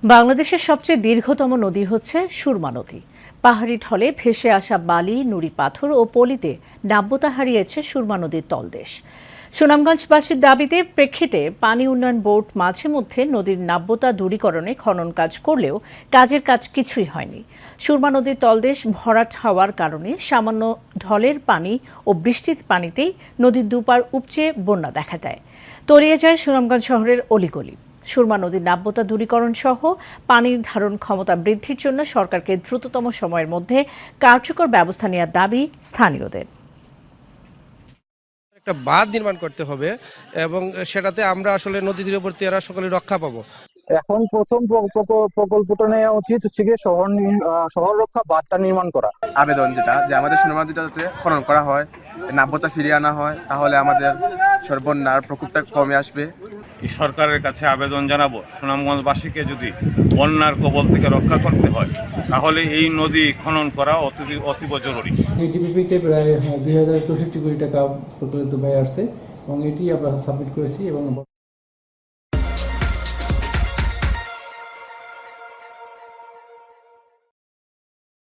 বাংলাদেশের সবচেয়ে দীর্ঘতম নদী হচ্ছে সুরমা নদী। পাহাড়ি ঢলে ভেসে আসা বালি, নুড়ি পাথর ও পলিতে নাব্যতা হারিয়েছে সুরমা নদীর তলদেশ। সুনামগঞ্জবাসীর দাবিতে প্রেক্ষিতে পানি উন্নয়ন বোর্ড মাঝে মধ্যে নদীর নাব্যতা দূরীকরণে খনন কাজ করলেও কাজের কাজ কিছুই হয়নি। সুরমা নদীর তলদেশ ভরাট হওয়ার কারণে সামান্য ঢলের পানি ও বৃষ্টির পানিতেই নদীর দুপার উপচে বন্যা দেখা দেয়। তলিয়ে যায় সুনামগঞ্জ শহরের অলিগলি। সুরমা নদীর নাব্যতা দূরীকরণ সহ পানির ধারণ ক্ষমতা বৃদ্ধির জন্য সরকারকে দ্রুততম সময়ের মধ্যে কার্যকর ব্যবস্থা নেওয়ার দাবি স্থানীয়দের। একটা বাঁধ নির্মাণ করতে হবে এবং সেটাতে আমরা আসলে নদী তীরবর্তী এরা সকলে রক্ষা পাবো। এখন প্রথম প্রকল্পটা নেওয়া উচিত হচ্ছে গিয়ে শহর রক্ষা বাঁধটা নির্মাণ করা। আবেদন যেটা যে আমাদের সুরমা নদীটা যাতে খনন করা হয়, নাব্যতা ফিরিয়ে আনা হয়, তাহলে আমাদের বন্যার প্রকোপটা কমে আসবে। সরকারের কাছে আবেদন জানাবো, সুনামগঞ্জবাসীকে যদি বন্যার কবল থেকে রক্ষা করতে হয় তাহলে এই নদী খনন করা অতীব জরুরি। ডিপিপিতে প্রায় 2064 কোটি টাকা প্রচলিত ব্যয় আসছে এবং এটি আমরা সাবমিট করেছি এবং